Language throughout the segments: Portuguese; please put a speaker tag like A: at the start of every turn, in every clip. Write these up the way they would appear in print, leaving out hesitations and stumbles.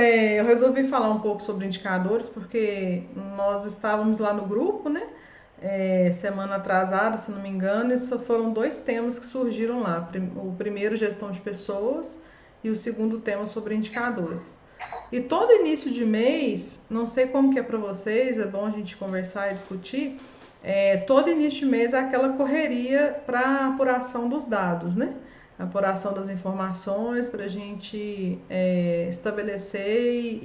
A: Eu resolvi falar um pouco sobre indicadores porque nós estávamos lá no grupo, né? Semana atrasada, se não me engano, e só foram dois temas que surgiram lá. O primeiro, gestão de pessoas, e o segundo tema sobre indicadores. E todo início de mês, não sei como que é para vocês, é bom a gente conversar e discutir. Todo início de mês é aquela correria para apuração dos dados, né? Apuração das informações para a gente estabelecer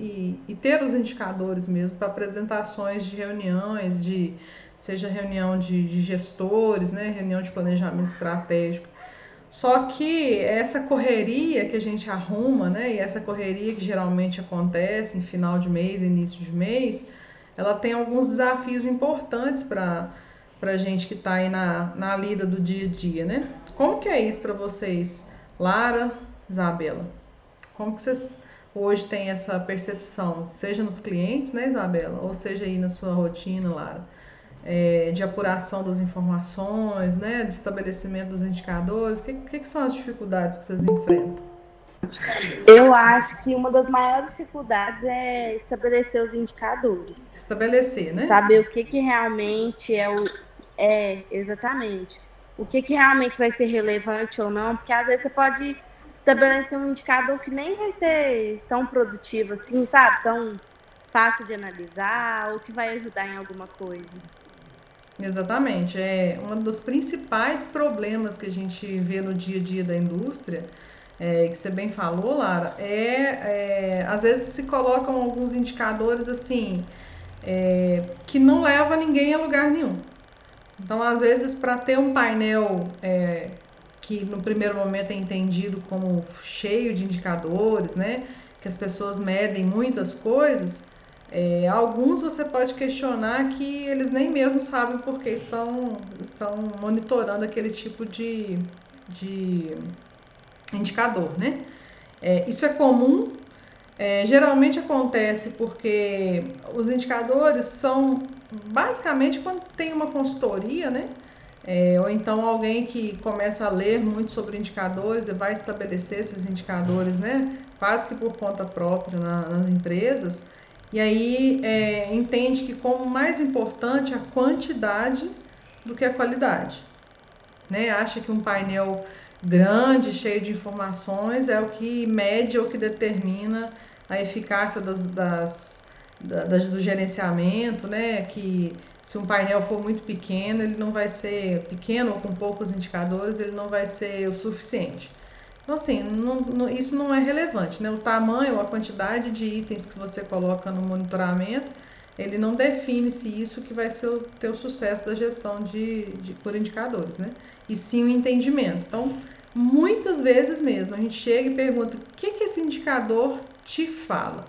A: e ter os indicadores mesmo para apresentações de reuniões, seja reunião de gestores, né? Reunião de planejamento estratégico. Só que essa correria que a gente arruma, né, e essa correria que geralmente acontece em final de mês, início de mês, ela tem alguns desafios importantes para a gente que está aí na lida do dia a dia, né? Como que é isso para vocês, Lara, Isabela? Como que vocês hoje têm essa percepção, seja nos clientes, né, Isabela, ou seja aí na sua rotina, Lara? De apuração das informações, né, de estabelecimento dos indicadores? Que são as dificuldades que vocês enfrentam?
B: Eu acho que uma das maiores dificuldades é estabelecer os indicadores,
A: Estabelecer, né?
B: saber o que, que realmente exatamente, o que, que realmente vai ser relevante ou não, porque às vezes você pode estabelecer um indicador que nem vai ser tão produtivo assim, sabe? Tão fácil de analisar ou que vai ajudar em alguma coisa.
A: Exatamente. É um dos principais problemas que a gente vê no dia a dia da indústria, que você bem falou, Lara, às vezes se colocam alguns indicadores assim que não leva ninguém a lugar nenhum. Então, às vezes, para ter um painel que no primeiro momento é entendido como cheio de indicadores, né? Que as pessoas medem muitas coisas, alguns você pode questionar que eles nem mesmo sabem porque estão monitorando aquele tipo de indicador, né? Isso é comum. Geralmente acontece porque os indicadores são basicamente quando tem uma consultoria, né? Ou então alguém que começa a ler muito sobre indicadores e vai estabelecer esses indicadores, né? Quase que por conta própria nas empresas. E aí entende que como mais importante a quantidade do que a qualidade, né? Acha que um painel grande, cheio de informações, é o que mede ou que determina a eficácia do gerenciamento, né? Que se um painel for muito pequeno, ele não vai ser pequeno ou com poucos indicadores, ele não vai ser o suficiente. Então, assim, isso não é relevante, né? O tamanho, a quantidade de itens que você coloca no monitoramento, ele não define se isso que vai ser ter o sucesso da gestão por indicadores, né? E sim o entendimento. Então, muitas vezes mesmo, a gente chega e pergunta: o que esse indicador te fala?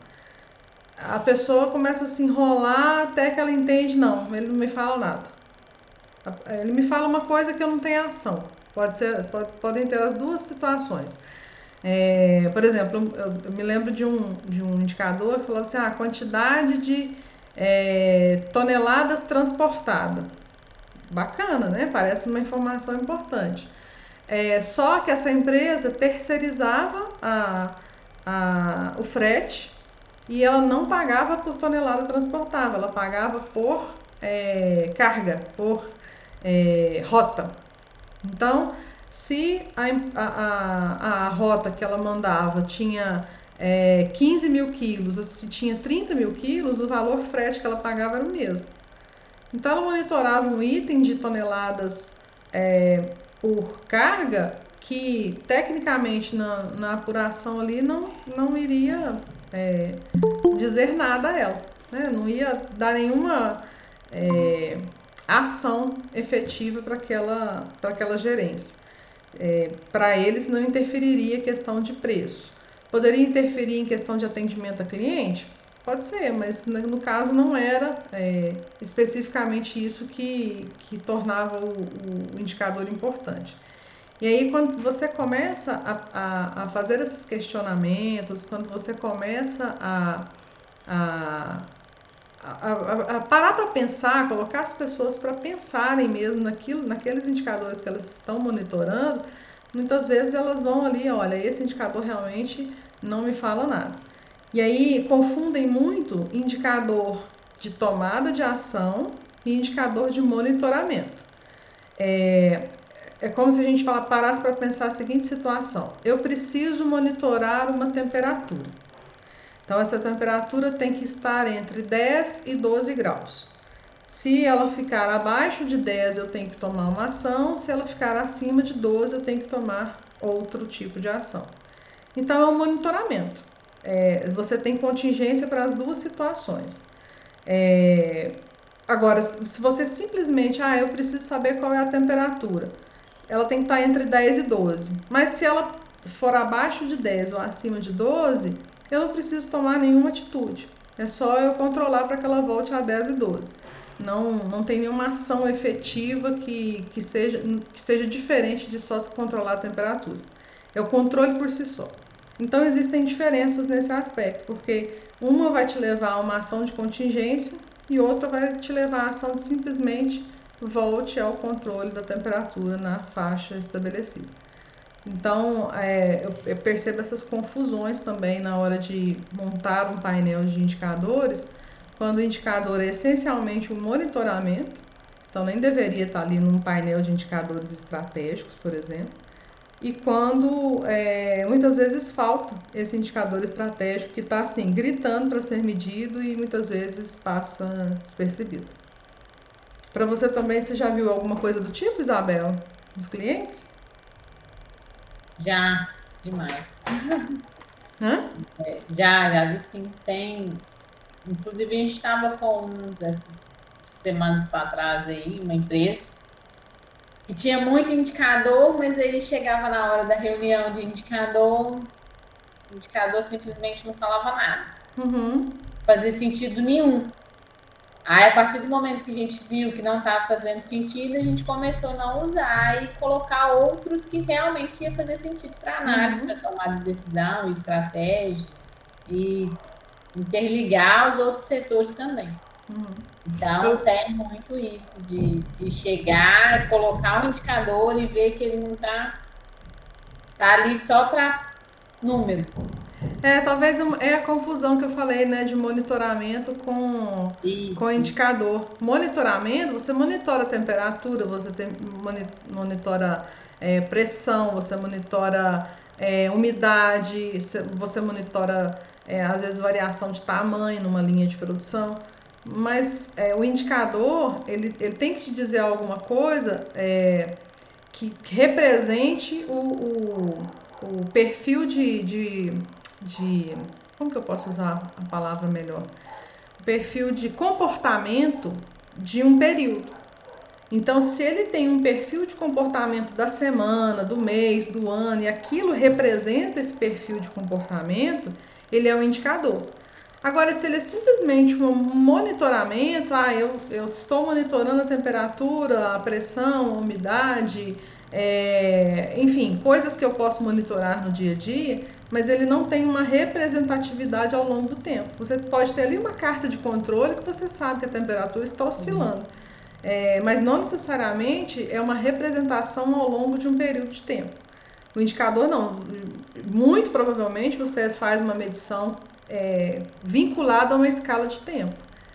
A: A pessoa começa a se enrolar até que ela entende: não, ele não me fala nada. Ele me fala uma coisa que eu não tenho ação. Podem ter as duas situações. Por exemplo, eu me lembro de um indicador que falava assim: a quantidade de toneladas transportadas. Bacana, né? Parece uma informação importante. Só que essa empresa terceirizava o frete e ela não pagava por tonelada transportável, ela pagava por carga, por rota. Então, se a rota que ela mandava tinha 15 mil quilos, ou se tinha 30 mil quilos, o valor frete que ela pagava era o mesmo. Então, ela monitorava um item de toneladas por carga que, tecnicamente, na apuração ali, não iria dizer nada a ela. Né? Não ia dar nenhuma ação efetiva para aquela gerência. Para eles não interferiria questão de preço. Poderia interferir em questão de atendimento a cliente? Pode ser, mas no caso não era especificamente isso que tornava o indicador importante. E aí, quando você começa a fazer esses questionamentos, quando você começa a, a parar para pensar, colocar as pessoas para pensarem mesmo naqueles indicadores que elas estão monitorando, muitas vezes elas vão ali: olha, esse indicador realmente não me fala nada. E aí confundem muito indicador de tomada de ação e indicador de monitoramento. É como se a gente parasse para pensar a seguinte situação: eu preciso monitorar uma temperatura. Então, essa temperatura tem que estar entre 10 e 12 graus. Se ela ficar abaixo de 10, eu tenho que tomar uma ação. Se ela ficar acima de 12, eu tenho que tomar outro tipo de ação. Então, é um monitoramento. Você tem contingência para as duas situações. Agora, se você simplesmente, eu preciso saber qual é a temperatura, ela tem que estar entre 10 e 12. Mas se ela for abaixo de 10 ou acima de 12, eu não preciso tomar nenhuma atitude. É só eu controlar para que ela volte a 10 e 12. Não tem nenhuma ação efetiva que seja diferente de só controlar a temperatura. É o controle por si só. Então existem diferenças nesse aspecto, porque uma vai te levar a uma ação de contingência e outra vai te levar a ação de simplesmente volte ao controle da temperatura na faixa estabelecida. Então, eu percebo essas confusões também na hora de montar um painel de indicadores, quando o indicador é essencialmente um monitoramento, então nem deveria estar ali num painel de indicadores estratégicos, por exemplo, e quando muitas vezes falta esse indicador estratégico que está assim, gritando para ser medido e muitas vezes passa despercebido. Para você também, você já viu alguma coisa do tipo, Isabel, dos clientes?
C: Já, demais.
A: Hã?
C: Já vi sim, tem. Inclusive, a gente estava com uns essas semanas para trás aí, uma empresa que tinha muito indicador, mas aí chegava na hora da reunião de indicador, o indicador simplesmente não falava nada.
A: Uhum.
C: Não fazia sentido nenhum. Aí, a partir do momento que a gente viu que não estava fazendo sentido, a gente começou a não usar e colocar outros que realmente ia fazer sentido para análise, para tomada de decisão, estratégia e interligar os outros setores também. Então, tem muito isso de chegar, colocar um indicador e ver que ele não está ali só para número.
A: Talvez é a confusão que eu falei, né, de monitoramento com
C: Isso.
A: indicador. Monitoramento, você monitora a temperatura, monitora pressão, você monitora umidade, você monitora às vezes variação de tamanho numa linha de produção. Mas o indicador, ele tem que te dizer alguma coisa que represente o perfil de. Como que eu posso usar a palavra melhor? O perfil de comportamento de um período. Então, se ele tem um perfil de comportamento da semana, do mês, do ano, e aquilo representa esse perfil de comportamento, ele é um indicador. Agora, se ele é simplesmente um monitoramento, eu estou monitorando a temperatura, a pressão, a umidade, enfim, coisas que eu posso monitorar no dia a dia, mas ele não tem uma representatividade ao longo do tempo. Você pode ter ali uma carta de controle que você sabe que a temperatura está oscilando, mas não necessariamente é uma representação ao longo de um período de tempo. O indicador não. Muito provavelmente você faz uma medição vinculada a uma escala de tempo.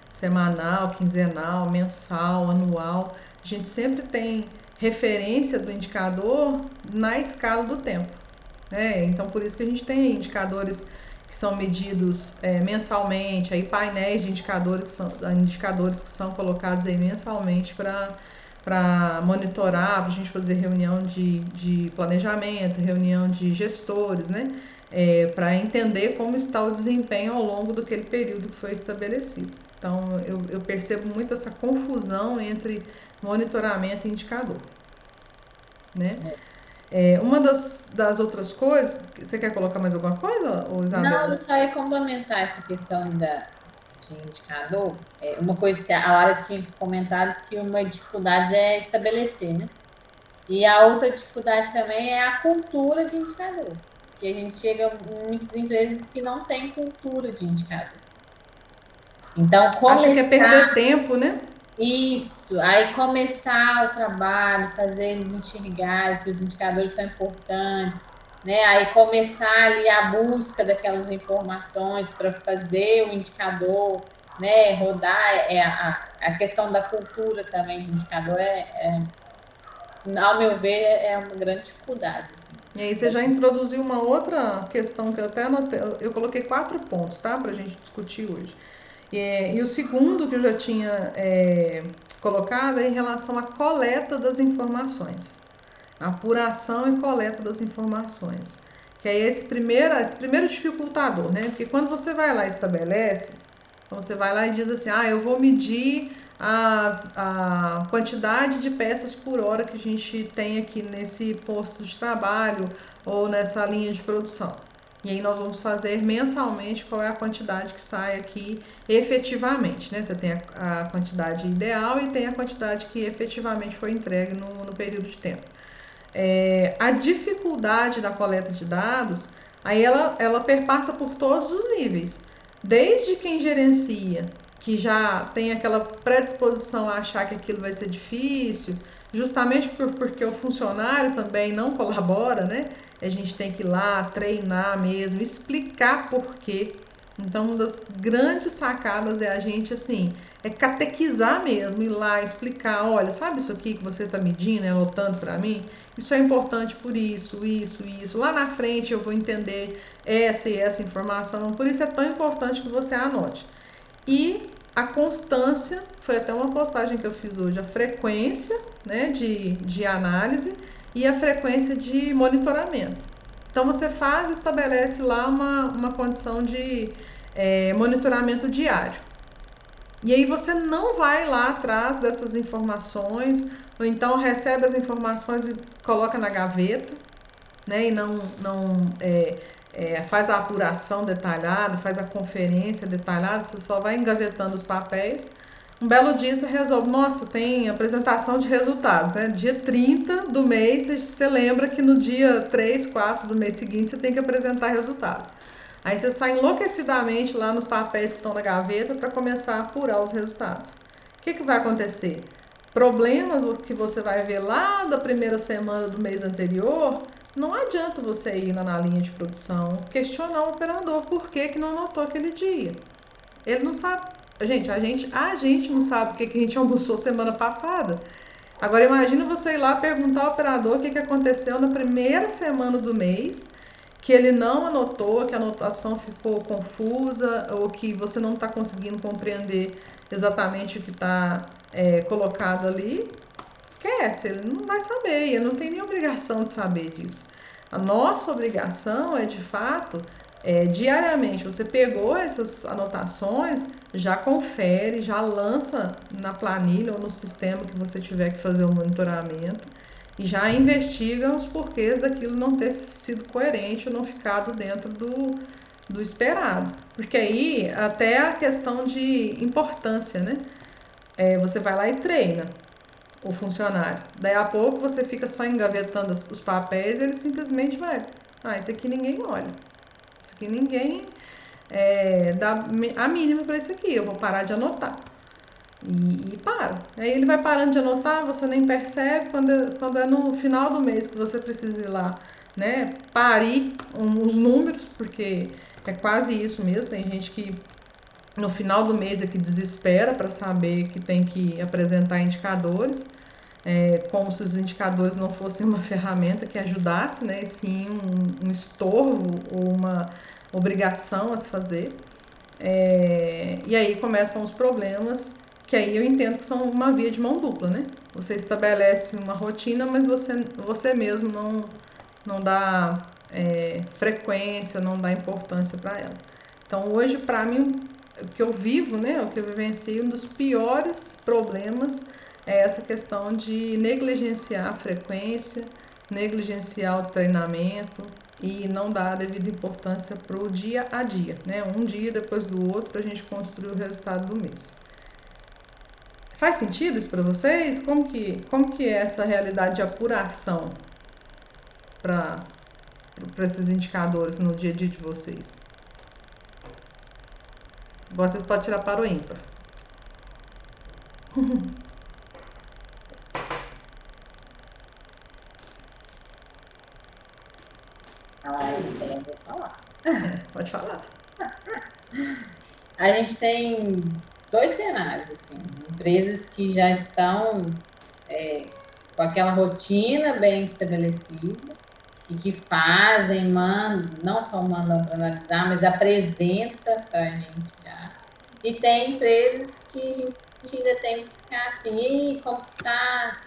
A: Semanal, quinzenal, mensal, anual. A gente sempre tem referência do indicador na escala do tempo. Então, por isso que a gente tem indicadores que são medidos mensalmente, aí painéis de indicadores que são colocados aí mensalmente para monitorar, para a gente fazer reunião de planejamento, reunião de gestores, né? Para entender como está o desempenho ao longo daquele período que foi estabelecido. Então, eu percebo muito essa confusão entre monitoramento e indicador, né? Uma das outras coisas, você quer colocar mais alguma coisa, Isabela?
C: Não, eu só ia complementar essa questão de indicador. Uma coisa que a Lara tinha comentado, que uma dificuldade é estabelecer, né? E a outra dificuldade também é a cultura de indicador. Que a gente chega em muitas empresas que não tem cultura de indicador. Então,
A: Acho que é perder tempo, né?
C: Isso, aí começar o trabalho, fazer eles enxergarem que os indicadores são importantes, né? Aí começar ali a busca daquelas informações para fazer o indicador, né? Rodar a questão da cultura também de indicador ao meu ver, é uma grande dificuldade. Assim.
A: E aí você já introduziu uma outra questão que eu até anotei, eu coloquei 4 pontos, tá? Pra gente discutir hoje. E o segundo que eu já tinha colocado é em relação à coleta das informações. Apuração e coleta das informações. Que é esse primeiro dificultador, né? Porque quando você vai lá e estabelece, então você vai lá e diz assim, eu vou medir a quantidade de peças por hora que a gente tem aqui nesse posto de trabalho ou nessa linha de produção. E aí nós vamos fazer mensalmente qual é a quantidade que sai aqui efetivamente, né? Você tem a quantidade ideal e tem a quantidade que efetivamente foi entregue no período de tempo. A dificuldade da coleta de dados, aí ela perpassa por todos os níveis. Desde quem gerencia, que já tem aquela predisposição a achar que aquilo vai ser difícil, justamente porque o funcionário também não colabora, né? A gente tem que ir lá treinar mesmo, explicar por quê. Então, uma das grandes sacadas é a gente, assim, catequizar mesmo, ir lá explicar, olha, sabe isso aqui que você está medindo, anotando para mim? Isso é importante por isso, isso. Lá na frente eu vou entender essa e essa informação, por isso é tão importante que você anote. E a constância, foi até uma postagem que eu fiz hoje, a frequência, né, de análise e a frequência de monitoramento. Então você estabelece lá uma condição de monitoramento diário. E aí você não vai lá atrás dessas informações, ou então recebe as informações e coloca na gaveta, né? E não faz a apuração detalhada, faz a conferência detalhada, você só vai engavetando os papéis. Um belo dia você resolve, nossa, tem apresentação de resultados, né? Dia 30 do mês, você lembra que no dia 3, 4 do mês seguinte você tem que apresentar resultado. Aí você sai enlouquecidamente lá nos papéis que estão na gaveta para começar a apurar os resultados. O que vai acontecer? Problemas que você vai ver lá da primeira semana do mês anterior, não adianta você ir na linha de produção, questionar o operador por que não anotou aquele dia. Ele não sabe. A gente não sabe o que a gente almoçou semana passada. Agora imagina você ir lá perguntar ao operador o que aconteceu na primeira semana do mês, que ele não anotou, que a anotação ficou confusa ou que você não está conseguindo compreender exatamente o que está colocado ali. Esquece, ele não vai saber, ele não tem nem obrigação de saber disso. A nossa obrigação é, de fato, diariamente, você pegou essas anotações, já confere, já lança na planilha ou no sistema que você tiver que fazer o monitoramento e já investiga os porquês daquilo não ter sido coerente ou não ficado dentro do esperado. Porque aí, até a questão de importância, né? Você vai lá e treina o funcionário. Daí a pouco você fica só engavetando os papéis e ele simplesmente vai. Isso aqui ninguém olha. Isso aqui ninguém dá a mínima para isso aqui. Eu vou parar de anotar. E para. Aí ele vai parando de anotar, você nem percebe quando é no final do mês que você precisa ir lá, né? Parir os números, porque é quase isso mesmo. Tem gente que no final do mês é que desespera para saber que tem que apresentar indicadores, como se os indicadores não fossem uma ferramenta que ajudasse, né, e sim um estorvo ou uma obrigação a se fazer. E aí começam os problemas, que aí eu entendo que são uma via de mão dupla, né? Você estabelece uma rotina, mas você mesmo não dá frequência, não dá importância para ela. Então hoje, para mim, o que eu vivo, né, o que eu vivencio, um dos piores problemas é essa questão de negligenciar a frequência, negligenciar o treinamento e não dar a devida importância para o dia a dia, né? Um dia depois do outro para a gente construir o resultado do mês. Faz sentido isso para vocês? Como que é essa realidade de apuração para esses indicadores no dia a dia de vocês? Vocês podem tirar para o ímpar. falar.
C: A gente tem dois cenários, assim, empresas que já estão com aquela rotina bem estabelecida e que fazem, mandam, não só mandam para analisar, mas apresenta para a gente já. E tem empresas que a gente ainda tem que ficar assim, e como que tá?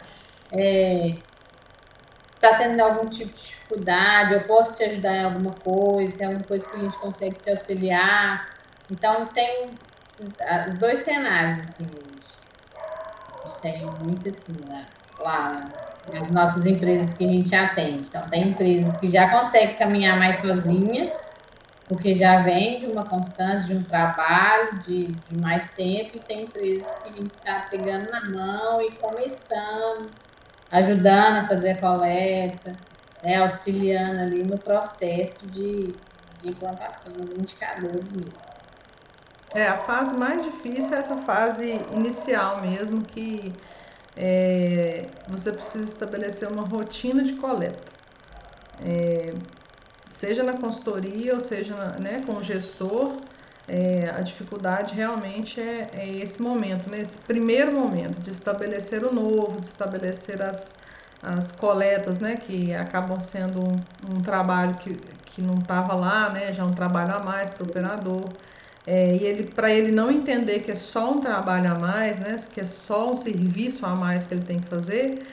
C: Tá tendo algum tipo de dificuldade? Eu posso te ajudar em alguma coisa? Tem alguma coisa que a gente consegue te auxiliar? Então tem os dois cenários assim. A gente tem muito assim lá nas nossas empresas que a gente atende. Então tem empresas que já conseguem caminhar mais sozinha, porque já vem de uma constância, de um trabalho de mais tempo, e tem empresas que a gente está pegando na mão e começando, ajudando a fazer a coleta, né, auxiliando ali no processo de implantação dos indicadores mesmo.
A: A fase mais difícil é essa fase inicial mesmo, que você precisa estabelecer uma rotina de coleta. Seja na consultoria ou seja com o gestor, a dificuldade realmente é esse momento, né? Esse primeiro momento de estabelecer o novo, de estabelecer as coletas, né? Que acabam sendo um trabalho que não estava lá, né? Já um trabalho a mais para o operador. E para ele não entender que é só um trabalho a mais, né? Que é só um serviço a mais que ele tem que fazer,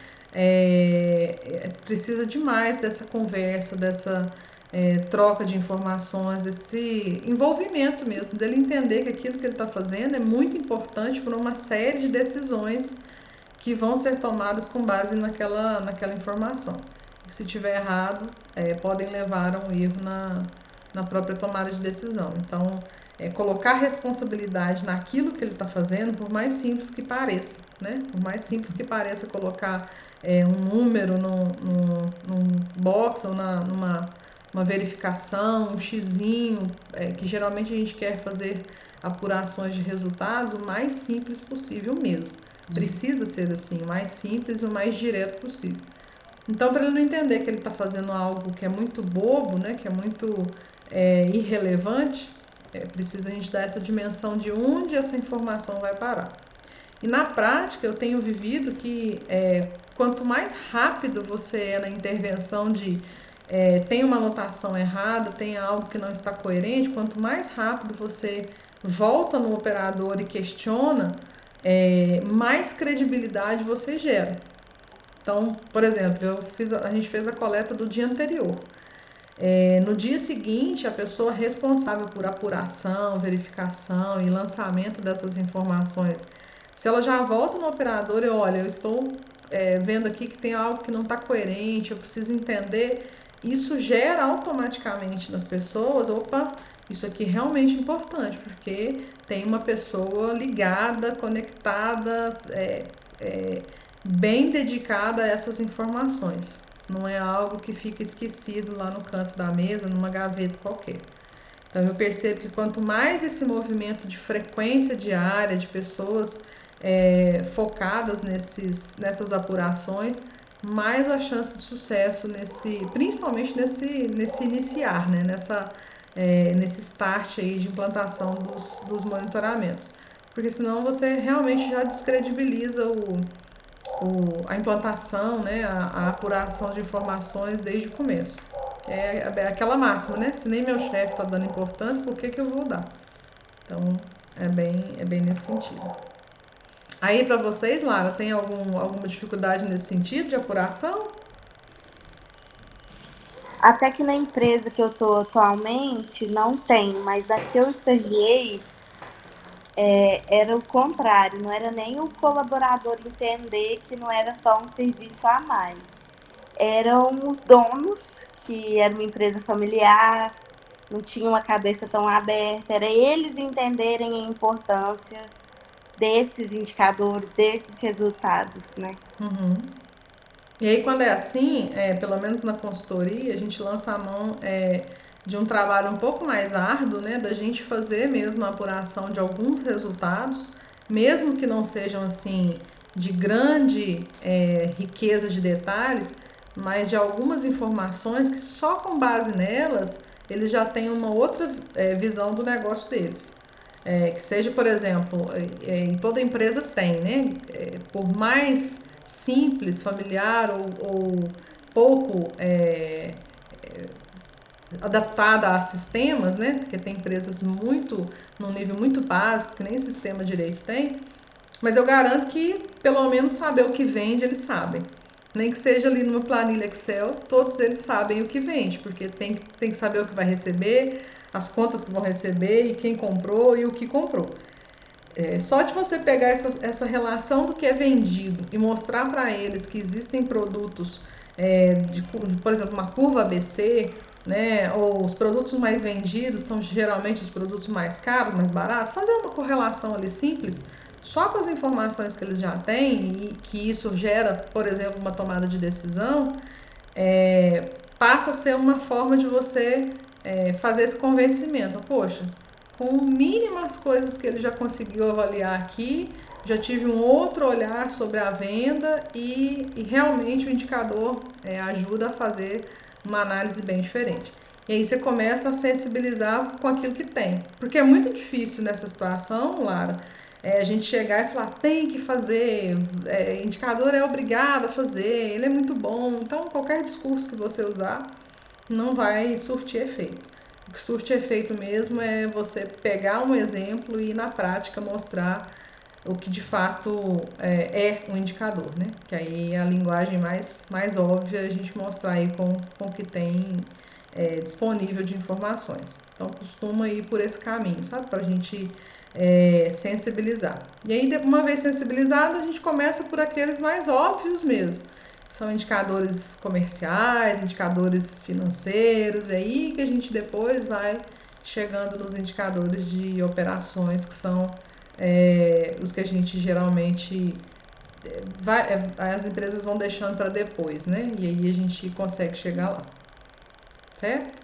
A: precisa demais dessa conversa, dessa troca de informações, esse envolvimento mesmo, dele entender que aquilo que ele está fazendo é muito importante para uma série de decisões que vão ser tomadas com base naquela informação. E se tiver errado, podem levar a um erro na própria tomada de decisão. Então, colocar responsabilidade naquilo que ele está fazendo, por mais simples que pareça, né? Por mais simples que pareça colocar um número num box ou numa uma verificação, um xizinho, que geralmente a gente quer fazer apurações de resultados o mais simples possível mesmo. Precisa ser assim, o mais simples e o mais direto possível. Então, para ele não entender que ele está fazendo algo que é muito bobo, né, que é muito irrelevante, precisa a gente dar essa dimensão de onde essa informação vai parar. E na prática, eu tenho vivido que quanto mais rápido você é na intervenção tem uma anotação errada, tem algo que não está coerente, quanto mais rápido você volta no operador e questiona, mais credibilidade você gera. Então, por exemplo, a gente fez a coleta do dia anterior. No dia seguinte, a pessoa responsável por apuração, verificação e lançamento dessas informações, se ela já volta no operador e olha, eu estou vendo aqui que tem algo que não está coerente, eu preciso entender, isso gera automaticamente nas pessoas, opa, isso aqui é realmente importante, porque tem uma pessoa ligada, conectada, bem dedicada a essas informações. Não é algo que fica esquecido lá no canto da mesa, numa gaveta qualquer. Então eu percebo que quanto mais esse movimento de frequência diária, de pessoas focadas nessas apurações, mais a chance de sucesso principalmente nesse iniciar, né? Nesse start aí de implantação dos monitoramentos. Porque senão você realmente já descredibiliza a implantação, né, a apuração de informações desde o começo. É aquela máxima, né? Se nem meu chefe está dando importância, por que eu vou dar? Então, é bem nesse sentido. Aí, para vocês, Lara, tem alguma dificuldade nesse sentido de apuração?
B: Até que na empresa que eu tô atualmente não tem, mas da que eu estagiei era o contrário, não era nem o colaborador entender que não era só um serviço a mais. Eram os donos, que era uma empresa familiar, não tinha uma cabeça tão aberta, era eles entenderem a importância desses indicadores, desses resultados, né?
A: Uhum. E aí, quando é assim, pelo menos na consultoria, a gente lança a mão de um trabalho um pouco mais árduo, né? Da gente fazer mesmo a apuração de alguns resultados, mesmo que não sejam assim de grande riqueza de detalhes, mas de algumas informações que só com base nelas eles já têm uma outra visão do negócio deles. Que seja, por exemplo, em toda empresa tem, né? Por mais simples, familiar ou pouco adaptada a sistemas, né? Porque tem empresas num nível muito básico, que nem sistema direito tem, mas eu garanto que pelo menos saber o que vende, eles sabem. Nem que seja ali numa planilha Excel, todos eles sabem o que vende, porque tem que saber o que vai receber, as contas que vão receber e quem comprou e o que comprou. Só de você pegar essa relação do que é vendido e mostrar para eles que existem produtos, por exemplo, uma curva ABC, né, ou os produtos mais vendidos são geralmente os produtos mais caros, mais baratos, fazer uma correlação ali simples, só com as informações que eles já têm e que isso gera, por exemplo, uma tomada de decisão, passa a ser uma forma de você fazer esse convencimento. Poxa, com mínimas coisas que ele já conseguiu avaliar aqui, já tive um outro olhar sobre a venda e realmente o indicador ajuda a fazer uma análise bem diferente. E aí você começa a sensibilizar com aquilo que tem. Porque é muito difícil nessa situação, Lara, a gente chegar e falar, tem que fazer, indicador é obrigado a fazer, ele é muito bom. Então, qualquer discurso que você usar não vai surtir efeito. O que surte efeito mesmo é você pegar um exemplo e na prática mostrar o que de fato é um indicador, né? Que aí é a linguagem mais óbvia a gente mostrar aí com o que tem disponível de informações. Então costuma ir por esse caminho, sabe? Pra gente sensibilizar. E aí, uma vez sensibilizado, a gente começa por aqueles mais óbvios mesmo. São indicadores comerciais, indicadores financeiros, é aí que a gente depois vai chegando nos indicadores de operações, que são os que a gente geralmente as empresas vão deixando para depois, né? E aí a gente consegue chegar lá, certo?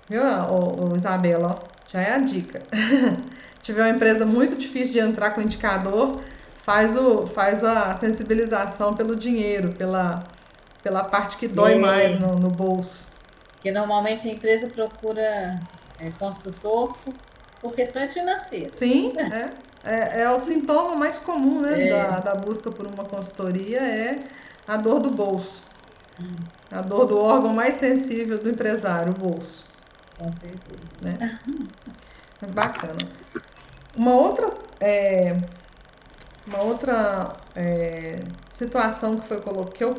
A: Viu, Isabela? Ó, já é a dica. Se tiver uma empresa muito difícil de entrar com indicador, faz a sensibilização pelo dinheiro, pela parte que dói mais no bolso.
C: Porque normalmente a empresa procura consultor por questões financeiras.
A: Sim, é o sintoma mais comum, né, da busca por uma consultoria, é a dor do bolso. A dor do órgão mais sensível do empresário, o bolso.
C: Com certeza.
A: Né? Mas bacana. Uma outra situação que eu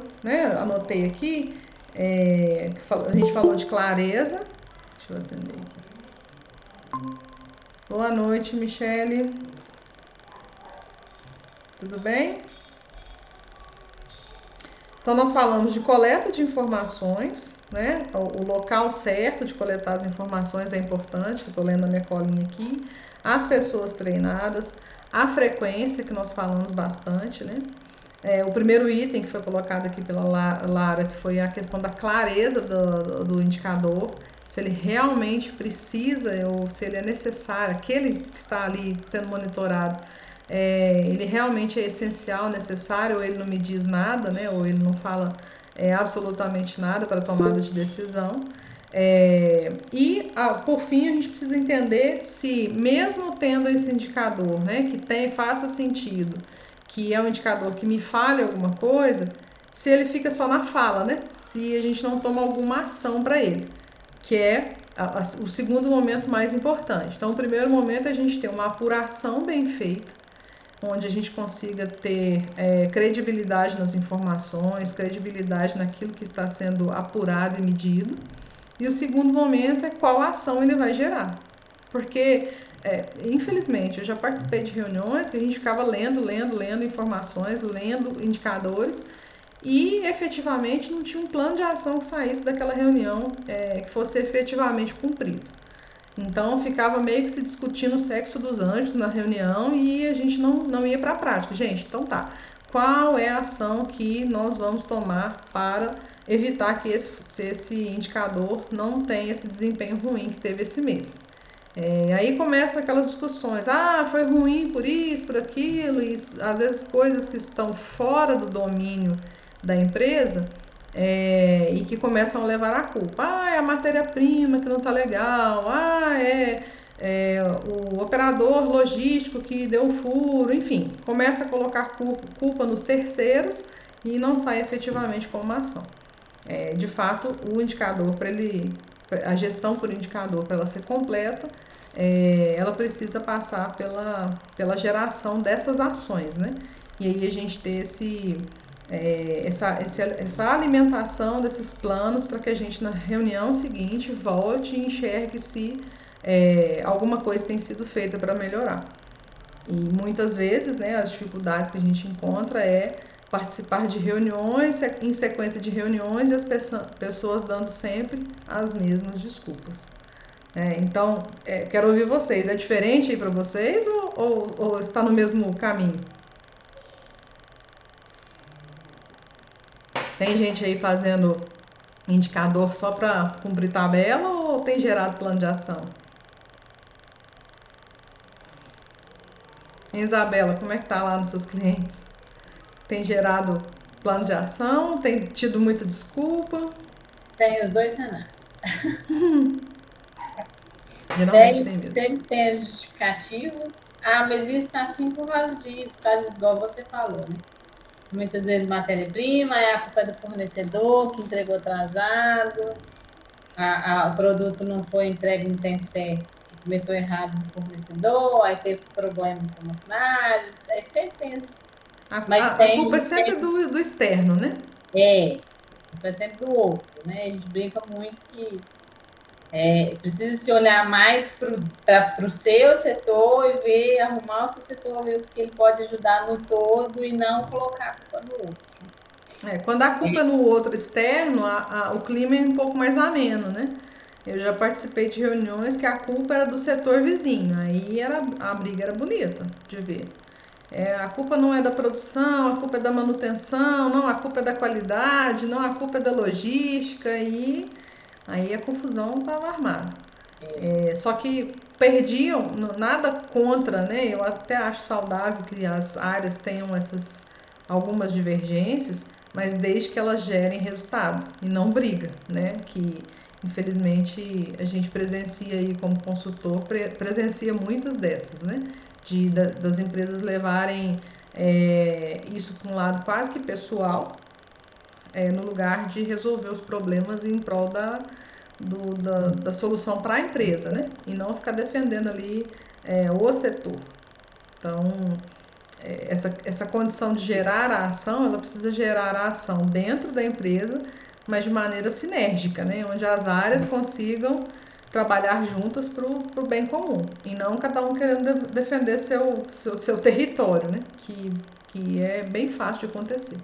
A: anotei aqui, a gente falou de clareza. Deixa eu atender aqui. Boa noite, Michele. Tudo bem? Então, nós falamos de coleta de informações, né? O local certo de coletar as informações é importante, eu estou lendo a minha colinha aqui. As pessoas treinadas, a frequência, que nós falamos bastante, né? O primeiro item que foi colocado aqui pela Lara, que foi a questão da clareza do indicador, se ele realmente precisa ou se ele é necessário, aquele que está ali sendo monitorado, ele realmente é essencial, necessário, ou ele não me diz nada, né? Ou ele não fala absolutamente nada para tomada de decisão. Por fim, a gente precisa entender se, mesmo tendo esse indicador, né, que faça sentido, que é um indicador que me fale alguma coisa, se ele fica só na fala, né? Se a gente não toma alguma ação para ele, que é o segundo momento mais importante. Então, o primeiro momento é a gente ter uma apuração bem feita, onde a gente consiga ter credibilidade nas informações, credibilidade naquilo que está sendo apurado e medido. E o segundo momento é qual ação ele vai gerar. Porque, infelizmente, eu já participei de reuniões que a gente ficava lendo informações, lendo indicadores, e efetivamente não tinha um plano de ação que saísse daquela reunião que fosse efetivamente cumprido. Então ficava meio que se discutindo o sexo dos anjos na reunião e a gente não ia para a prática. Gente, então tá, qual é a ação que nós vamos tomar para evitar que esse indicador não tenha esse desempenho ruim que teve esse mês? Aí começam aquelas discussões, foi ruim por isso, por aquilo, e às vezes coisas que estão fora do domínio da empresa, e que começam a levar a culpa. É a matéria-prima que não está legal, o operador logístico que deu furo, enfim, começa a colocar culpa nos terceiros e não sai efetivamente com uma ação. De fato, o indicador, a gestão por indicador, para ela ser completa, ela precisa passar pela geração dessas ações, né? E aí a gente ter essa alimentação desses planos para que a gente, na reunião seguinte, volte e enxergue se alguma coisa tem sido feita para melhorar. E muitas vezes, né, as dificuldades que a gente encontra é participar de reuniões, em sequência de reuniões, e as pessoas dando sempre as mesmas desculpas. Então, quero ouvir vocês. É diferente aí para vocês ou está no mesmo caminho? Tem gente aí fazendo indicador só para cumprir tabela ou tem gerado plano de ação? Isabela, como é que tá lá nos seus clientes? Tem gerado plano de ação? Tem tido muita desculpa?
C: Tem os dois cenários.
A: Geralmente tem mesmo.
C: Sempre tem a justificativa. Mas isso está assim por causa disso, igual você falou, né? Muitas vezes matéria-prima, a culpa é do fornecedor que entregou atrasado, o produto não foi entregue no tempo certo, começou errado no fornecedor, aí teve problema com o maquinário, aí sempre tem isso.
A: A culpa é sempre do externo, né?
C: A culpa é sempre do outro, né? A gente brinca muito que precisa se olhar mais para o seu setor e arrumar o seu setor, ver o que ele pode ajudar no todo e não colocar a culpa no outro.
A: Quando a culpa é no outro externo, o clima é um pouco mais ameno, né? Eu já participei de reuniões que a culpa era do setor vizinho, aí a briga era bonita de ver. A culpa não é da produção, a culpa é da manutenção, não, a culpa é da qualidade, não, a culpa é da logística, e aí a confusão estava armada. Só que perdiam, nada contra, né? Eu até acho saudável que as áreas tenham algumas divergências, mas desde que elas gerem resultado e não briga, né? Que infelizmente a gente presencia aí como consultor, presencia muitas dessas, né? Das empresas levarem isso para um lado quase que pessoal, no lugar de resolver os problemas em prol da solução para a empresa, né? E não ficar defendendo ali o setor. Então, essa condição de gerar a ação, ela precisa gerar a ação dentro da empresa, mas de maneira sinérgica, né? Onde as áreas consigam trabalhar juntas para o bem comum, e não cada um querendo defender seu território, né? Que é bem fácil de acontecer.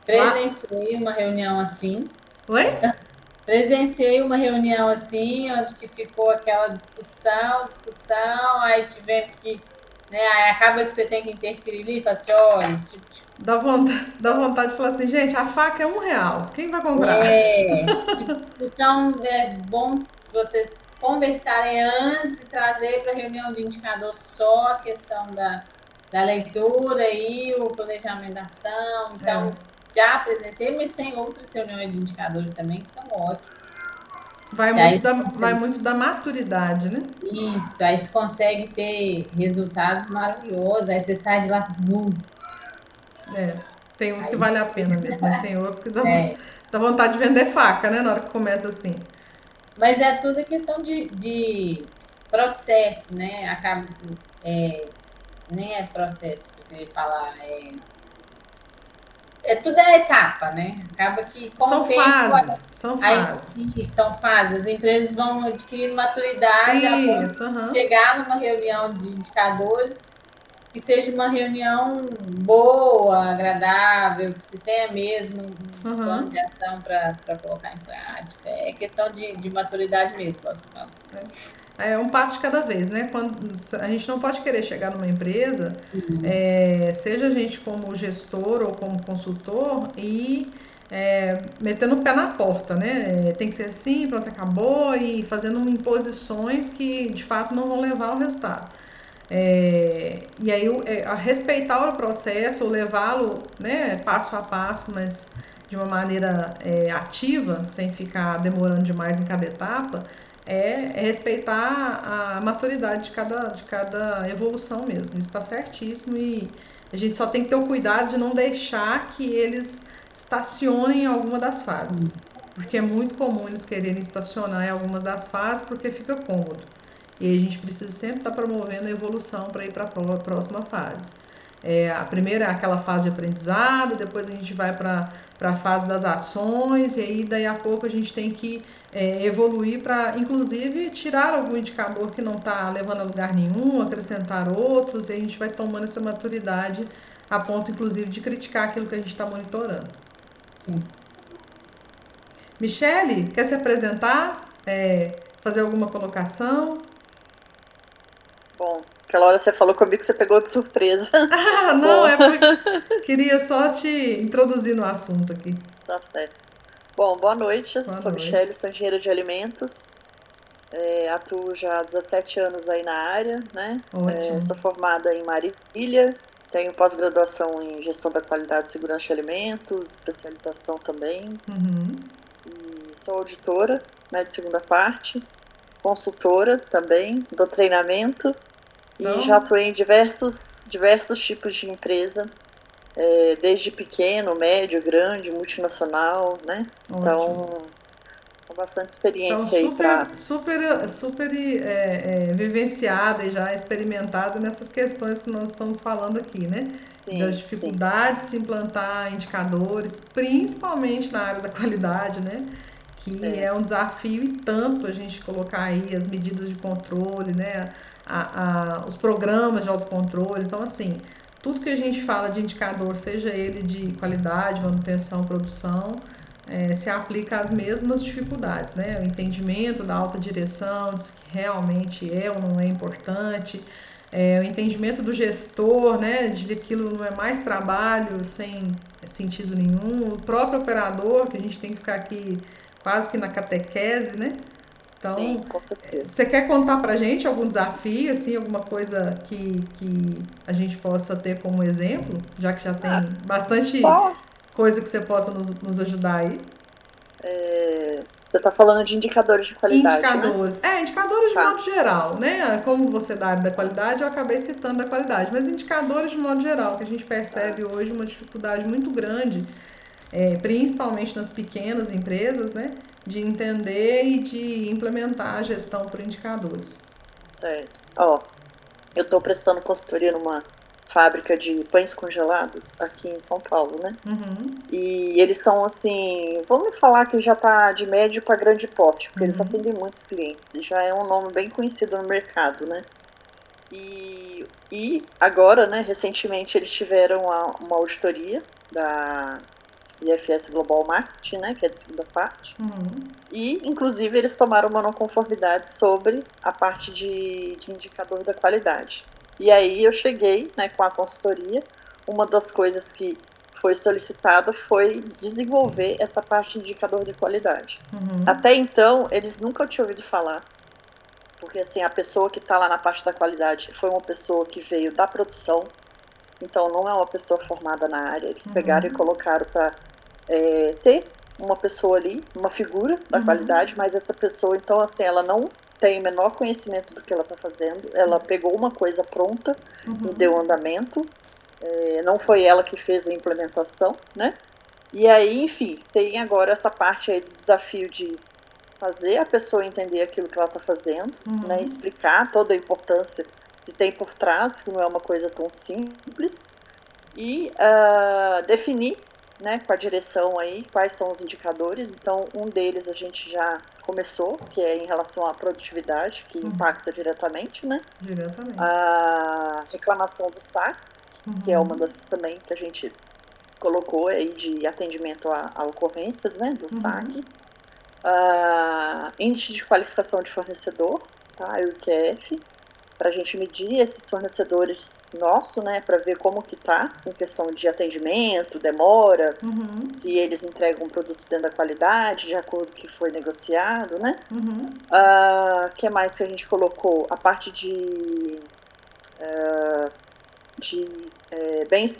C: Presenciei uma reunião assim.
A: Oi?
C: Presenciei uma reunião assim, onde que ficou aquela discussão, aí tivemos que, né, aí acaba que você tem que interferir ali e falar assim, olha, esse tipo de...
A: Dá vontade de falar assim, gente, a faca é R$1, quem vai comprar?
C: Esse tipo de discussão é bom vocês conversarem antes e trazer para a reunião de indicador só a questão da leitura e o planejamento da ação. Então, já presenciei, mas tem outras reuniões de indicadores também que são ótimas.
A: Vai muito da maturidade, né?
C: Isso, aí você consegue ter resultados maravilhosos, aí você sai de lá
A: tem uns que vale a pena mesmo, mas tem outros que dá vontade de vender faca, né? Na hora que começa assim.
C: Mas é tudo questão de processo, né? Nem é processo, porque eu ia falar, tudo é etapa, né? Acaba que com
A: são
C: o tempo,
A: fases, são fases.
C: São fases. As empresas vão adquirindo maturidade a ponto de chegar numa reunião de indicadores que seja uma reunião boa, agradável, que se tenha mesmo um plano de ação para colocar em prática. É questão de maturidade mesmo, posso falar.
A: É um passo de cada vez, né? A gente não pode querer chegar numa empresa, seja a gente como gestor ou como consultor, e metendo o pé na porta, né? Tem que ser assim, pronto, acabou, e fazendo imposições que de fato não vão levar ao resultado. E aí a respeitar o processo, ou levá-lo, né, passo a passo, mas de uma maneira ativa, sem ficar demorando demais em cada etapa, é respeitar a maturidade de cada evolução mesmo. Isso está certíssimo e a gente só tem que ter o cuidado de não deixar que eles estacionem em alguma das fases. Porque é muito comum eles quererem estacionar em algumas das fases porque fica cômodo. E a gente precisa sempre estar promovendo a evolução para ir para a próxima fase. A primeira é aquela fase de aprendizado, depois a gente vai para a fase das ações, e aí daí a pouco a gente tem que evoluir para, inclusive, tirar algum indicador que não está levando a lugar nenhum, acrescentar outros, e a gente vai tomando essa maturidade a ponto, inclusive, de criticar aquilo que a gente está monitorando.
C: Sim.
A: Michele, quer se apresentar? Fazer alguma colocação?
D: Bom, aquela hora você falou comigo que você pegou de surpresa.
A: Ah, não, porque queria só te introduzir no assunto aqui.
D: Tá certo. Bom, boa noite.
A: Boa
D: Sou
A: noite.
D: Michele, sou engenheira de alimentos. Atuo já há 17 anos aí na área, né?
A: Ótimo.
D: Sou formada em Marília, tenho pós-graduação em gestão da qualidade e segurança de alimentos, especialização também. E sou auditora, né, de segunda parte, consultora também, dou treinamento.
A: Então,
D: E já atuei em diversos tipos de empresa, desde pequeno, médio, grande, multinacional, né?
A: ótimo.
D: Então, com bastante experiência
A: Então,
D: aí para...
A: super vivenciada e já experimentada nessas questões que nós estamos falando aqui, né? Das dificuldades de se implantar indicadores, principalmente na área da qualidade, né? Que é um desafio e tanto a gente colocar aí as medidas de controle, né? Os programas de autocontrole. Então, assim, tudo que a gente fala de indicador, seja ele de qualidade, manutenção, produção, se aplica às mesmas dificuldades, né? O entendimento da alta direção, de se realmente é ou não é importante, o entendimento do gestor, né? De que aquilo não é mais trabalho sem sentido nenhum, o próprio operador, que a gente tem que ficar aqui quase que na catequese, né? Então,
D: Sim, com certeza.
A: Você quer contar pra gente algum desafio, assim, alguma coisa que a gente possa ter como exemplo, já que já tem bastante coisa que você possa nos ajudar aí?
D: Você está falando de indicadores de qualidade,
A: Indicadores.
D: né?
A: Indicadores de modo geral, né? Como você da área da qualidade, eu acabei citando a qualidade, mas indicadores de modo geral, que a gente percebe hoje uma dificuldade muito grande, principalmente nas pequenas empresas, né? De entender e de implementar a gestão por indicadores.
D: Certo. Eu estou prestando consultoria numa fábrica de pães congelados aqui em São Paulo, né? E eles são assim, vamos falar que já está de médio para grande porte, porque eles atendem muitos clientes, já é um nome bem conhecido no mercado, né? E agora, né, recentemente eles tiveram uma auditoria da IFS Global Marketing, né, que é de segunda parte, e inclusive eles tomaram uma não conformidade sobre a parte de indicador da qualidade. E aí eu cheguei, né, com a consultoria, uma das coisas que foi solicitada foi desenvolver essa parte de indicador de qualidade. Até então, eles nunca tinham ouvido falar, porque assim, a pessoa que está lá na parte da qualidade foi uma pessoa que veio da produção, então não é uma pessoa formada na área, eles pegaram e colocaram para ter uma pessoa ali, uma figura da qualidade, mas essa pessoa, então assim, ela não tem o menor conhecimento do que ela está fazendo, ela pegou uma coisa pronta e deu andamento, não foi ela que fez a implementação, né? E aí, enfim, tem agora essa parte aí do desafio de fazer a pessoa entender aquilo que ela está fazendo, né? Explicar toda a importância que tem por trás, que não é uma coisa tão simples, e definir, né, com a direção aí quais são os indicadores. Então, um deles a gente já começou, que é em relação à produtividade, que impacta diretamente, né?
A: Diretamente.
D: A reclamação do SAC, que é uma das também que a gente colocou aí de atendimento a ocorrências, né, do SAC. Índice de qualificação de fornecedor, tá, o IQF, para a gente medir esses fornecedores nossos, né, para ver como que tá em questão de atendimento, demora, se eles entregam um produto dentro da qualidade, de acordo com o que foi negociado, né? Que mais que a gente colocou? A parte de de bens,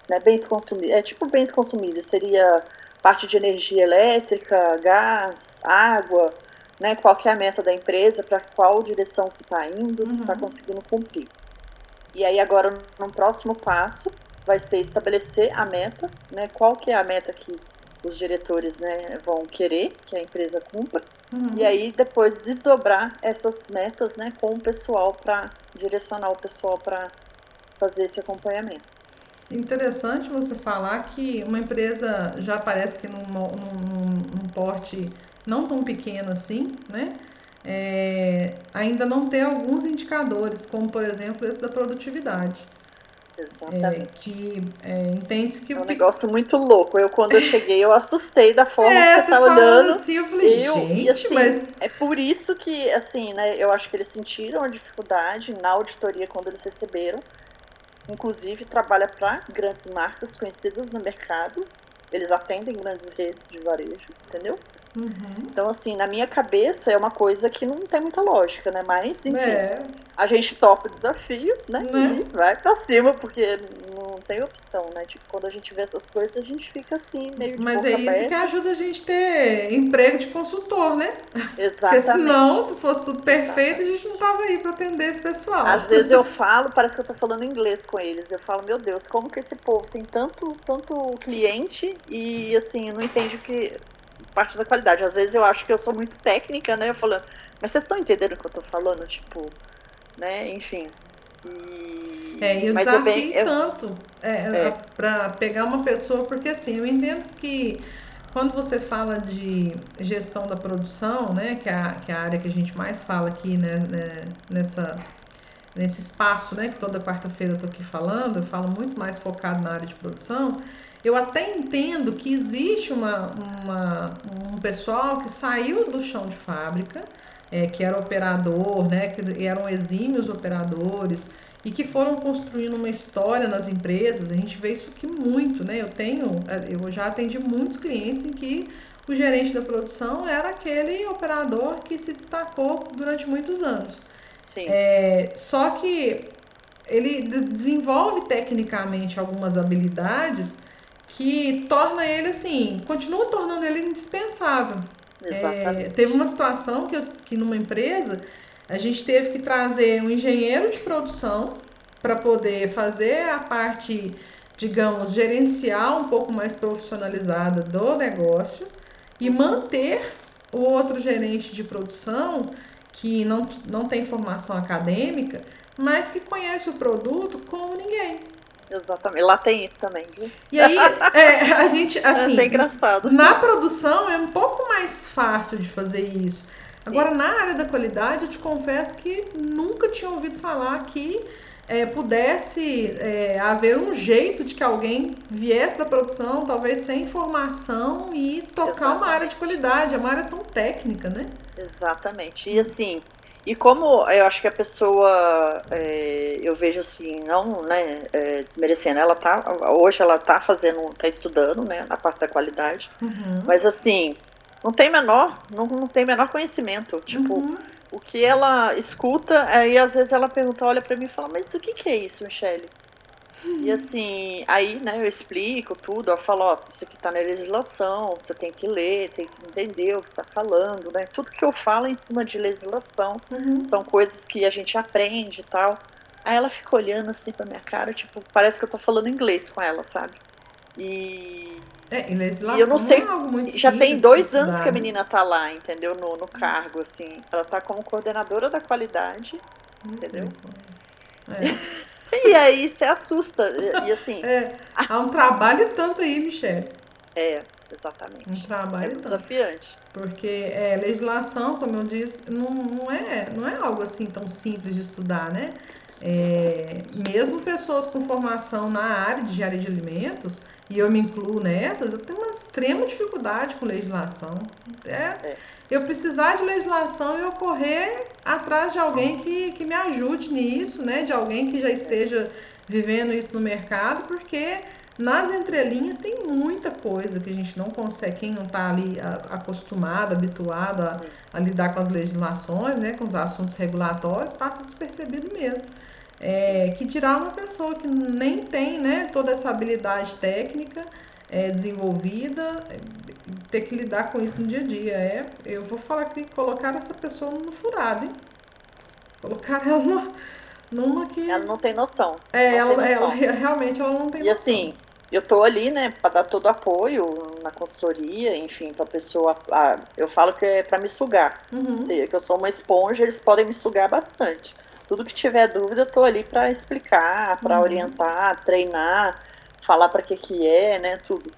D: né, bens consumíveis, tipo bens consumíveis, seria parte de energia elétrica, gás, água, né, qual que é a meta da empresa, para qual direção que está indo, se está conseguindo cumprir. E aí agora, no próximo passo, vai ser estabelecer a meta, né, qual que é a meta que os diretores, né, vão querer que a empresa cumpra, e aí depois desdobrar essas metas, né, com o pessoal, para direcionar o pessoal para fazer esse acompanhamento.
A: Interessante você falar que uma empresa já parece que num porte não tão pequeno assim, né? Ainda não tem alguns indicadores, como por exemplo esse da produtividade.
D: Exatamente.
A: Que entende-se que
D: é um negócio muito louco. Quando eu cheguei, eu assustei da forma que você tá olhando.
A: Assim, eu falei, gente,
D: assim,
A: mas...
D: É por isso que, assim, né, eu acho que eles sentiram a dificuldade na auditoria quando eles receberam. Inclusive, trabalha para grandes marcas conhecidas no mercado. Eles atendem grandes redes de varejo, entendeu? Então, assim, na minha cabeça é uma coisa que não tem muita lógica, né? Mas, enfim, a gente topa o desafio, né? E vai pra cima, porque não tem opção, né? Tipo, quando a gente vê essas coisas, a gente fica assim, meio de
A: Mas
D: boca
A: é isso
D: aberta.
A: que ajuda a gente ter emprego de consultor, né?
D: Exatamente.
A: Porque senão, se fosse tudo perfeito, a gente não tava aí pra atender esse pessoal.
D: Às vezes eu falo, parece que eu tô falando inglês com eles. Eu falo, meu Deus, como que esse povo tem tanto cliente e, assim, não entende o que... parte da qualidade. Às vezes eu acho que eu sou muito técnica, né? Eu falando, mas vocês estão entendendo o que eu tô falando? Tipo, né? Enfim.
A: E o desafio tanto para pegar uma pessoa, porque assim, eu entendo que quando você fala de gestão da produção, né, que é a área que a gente mais fala aqui, né, nesse espaço, né, que toda quarta-feira eu tô aqui falando, eu falo muito mais focado na área de produção. Eu até entendo que existe um pessoal que saiu do chão de fábrica, que era operador, né, que eram exímios operadores e que foram construindo uma história nas empresas. A gente vê isso aqui muito, né? Eu já atendi muitos clientes em que o gerente da produção era aquele operador que se destacou durante muitos anos.
D: Sim.
A: Só que ele desenvolve tecnicamente algumas habilidades que torna ele assim, continua tornando ele indispensável. Teve uma situação que numa empresa a gente teve que trazer um engenheiro de produção para poder fazer a parte, digamos, gerencial um pouco mais profissionalizada do negócio e manter o outro gerente de produção que não tem formação acadêmica, mas que conhece o produto como ninguém.
D: Exatamente. Lá tem isso também, viu?
A: E aí, a gente, assim,
D: é engraçado.
A: Na produção é um pouco mais fácil de fazer isso. Agora, na área da qualidade, eu te confesso que nunca tinha ouvido falar que pudesse haver um jeito de que alguém viesse da produção, talvez sem formação, e tocar uma área de qualidade. É uma área tão técnica, né?
D: Exatamente. E assim, e como eu acho que a pessoa, eu vejo assim, não, né, desmerecendo, hoje ela tá estudando, né, na parte da qualidade, mas assim, não tem menor conhecimento, tipo, o que ela escuta, aí às vezes ela pergunta, olha pra mim e fala, mas o que é isso, Michele? E assim, aí, né, eu explico tudo, eu falo, ó, isso aqui tá na legislação, você tem que ler, tem que entender o que tá falando, né? Tudo que eu falo é em cima de legislação, são coisas que a gente aprende e tal. Aí ela fica olhando assim pra minha cara, tipo, parece que eu tô falando inglês com ela, sabe?
A: E legislação
D: eu não sei,
A: não é algo muito
D: já tem 2 anos
A: estudar,
D: que a menina tá lá, entendeu? No cargo, assim. Ela tá como coordenadora da qualidade, entendeu? E aí você assusta. E assim.
A: Há um trabalho tanto aí, Michele.
D: Exatamente.
A: Um trabalho tanto.
D: Desafiante.
A: Porque legislação, como eu disse, não é algo assim tão simples de estudar, né? Mesmo pessoas com formação na área de engenharia de alimentos, e eu me incluo nessas, eu tenho uma extrema dificuldade com legislação. Eu precisar de legislação e eu correr atrás de alguém que me ajude nisso, né? De alguém que já esteja vivendo isso no mercado, porque Nas entrelinhas tem muita coisa que a gente não consegue, quem não está ali acostumado, habituado a lidar com as legislações, né, com os assuntos regulatórios, passa despercebido mesmo. Que dirá uma pessoa que nem tem, né, toda essa habilidade técnica desenvolvida, ter que lidar com isso no dia a dia. Eu vou falar que colocar essa pessoa no furado, hein? Colocar ela numa que...
D: Ela não tem noção.
A: Ela realmente ela não tem noção.
D: E assim, eu tô ali, né, para dar todo apoio na consultoria, enfim, pra pessoa... eu falo que é para me sugar. Que eu sou uma esponja, eles podem me sugar bastante. Tudo que tiver dúvida, eu tô ali para explicar, para orientar, treinar, falar para que é, né, tudo.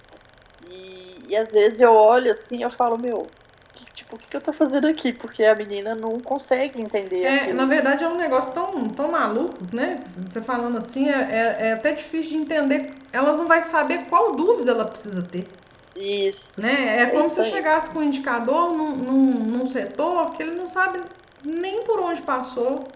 D: E às vezes eu olho assim, eu falo, meu, o que eu tô fazendo aqui? Porque a menina não consegue entender.
A: Na verdade é um negócio tão maluco, né? Você falando assim, é até difícil de entender. Ela não vai saber qual dúvida ela precisa ter.
D: Isso.
A: Né? É como se eu chegasse com um indicador num setor que ele não sabe nem por onde passou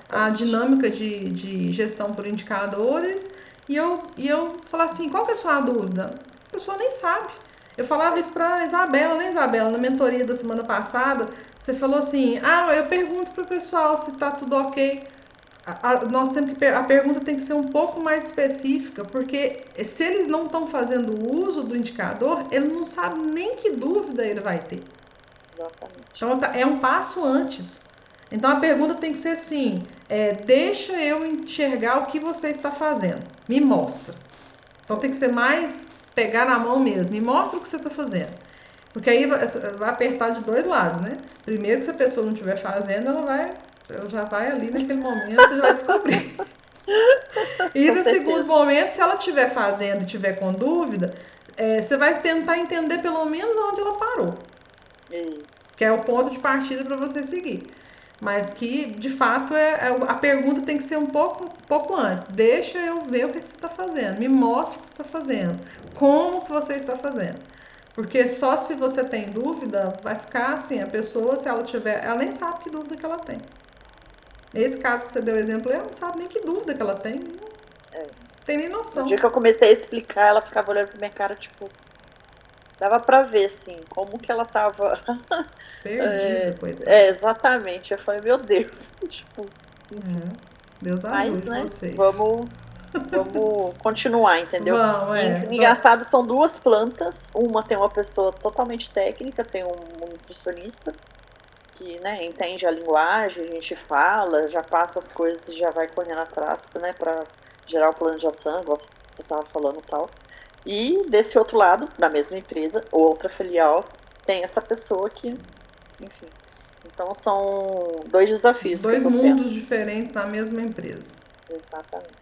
A: a dinâmica de gestão por indicadores, e eu falar assim, qual que é a sua dúvida? A pessoa nem sabe. Eu falava isso para Isabela, né, Isabela? Na mentoria da semana passada, você falou assim, eu pergunto pro pessoal se tá tudo ok. A pergunta tem que ser um pouco mais específica, porque se eles não estão fazendo uso do indicador, ele não sabe nem que dúvida ele vai ter.
D: Exatamente.
A: Então é um passo antes. Então a pergunta tem que ser assim, deixa eu enxergar o que você está fazendo, me mostra. Então tem que ser mais pegar na mão mesmo, me mostra o que você está fazendo. Porque aí vai apertar de dois lados, né? Primeiro que se a pessoa não estiver fazendo, ela já vai ali naquele momento, você já vai descobrir. E no segundo momento, se ela estiver fazendo e estiver com dúvida, você vai tentar entender pelo menos onde ela parou. Que é o ponto de partida para você seguir. Mas que, de fato, a pergunta tem que ser um pouco antes. Deixa eu ver o que você está fazendo. Me mostra o que você está fazendo. Como que você está fazendo. Porque só se você tem dúvida, vai ficar assim, a pessoa, se ela tiver, ela nem sabe que dúvida que ela tem. Esse caso que você deu exemplo, ela não sabe nem que dúvida que ela tem. Não tem nem noção.
D: No dia que eu comecei a explicar, ela ficava olhando pra minha cara, tipo... Dava pra ver, assim, como que ela tava...
A: Perdida, coitada.
D: Exatamente. Eu falei, meu Deus. Tipo...
A: Deus ajude vocês.
D: Vamos continuar, entendeu? Engraçado, são duas plantas. Uma tem uma pessoa totalmente técnica, tem um nutricionista que, né, entende a linguagem, a gente fala, já passa as coisas e já vai correndo atrás, né, para gerar o plano de ação, igual você estava falando e tal. E desse outro lado, da mesma empresa, outra filial, tem essa pessoa que, enfim. Então são dois desafios.
A: Dois mundos diferentes na mesma empresa.
D: Exatamente.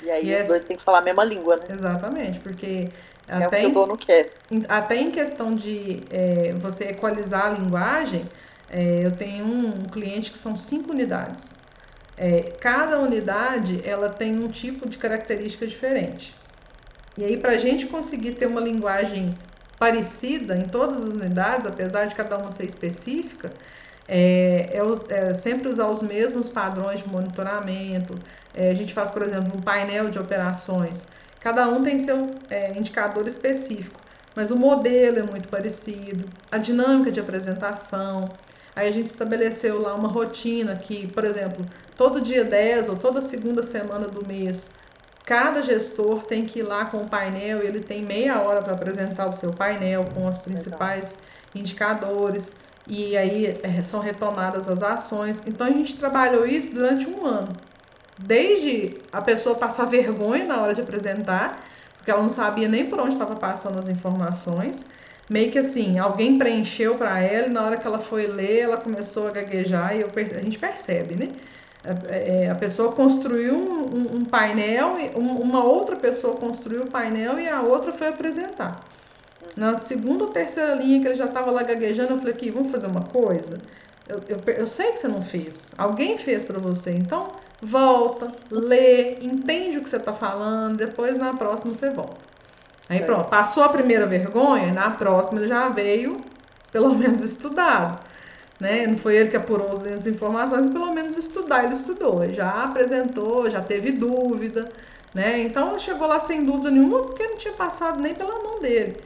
D: E aí os dois têm que falar a mesma língua, né?
A: Exatamente, porque
D: o que o dono quer.
A: Até em questão de você equalizar a linguagem, eu tenho um cliente que são 5 unidades. Cada unidade ela tem um tipo de característica diferente. E aí, para a gente conseguir ter uma linguagem parecida em todas as unidades, apesar de cada uma ser específica, sempre usar os mesmos padrões de monitoramento. A gente faz, por exemplo, um painel de operações. Cada um tem seu indicador específico, mas o modelo é muito parecido, a dinâmica de apresentação. Aí a gente estabeleceu lá uma rotina que, por exemplo, todo dia 10 ou toda segunda semana do mês, cada gestor tem que ir lá com o painel e ele tem meia hora para apresentar o seu painel com os principais indicadores. E aí são retomadas as ações. Então a gente trabalhou isso durante um ano. Desde a pessoa passar vergonha na hora de apresentar, porque ela não sabia nem por onde estava passando as informações. Meio que assim, alguém preencheu para ela e na hora que ela foi ler, ela começou a gaguejar e a gente percebe, né? A pessoa construiu um painel, uma outra pessoa construiu o painel e a outra foi apresentar. Na segunda ou terceira linha que ele já estava lá gaguejando, eu falei aqui, vamos fazer uma coisa? Eu sei que você não fez, alguém fez para você, então volta, lê, entende o que você está falando, depois na próxima você volta. Aí pronto, passou a primeira vergonha, na próxima ele já veio pelo menos estudado. Né? Não foi ele que apurou as informações, pelo menos estudar, ele estudou, já apresentou, já teve dúvida, né? Então chegou lá sem dúvida nenhuma porque não tinha passado nem pela mão dele.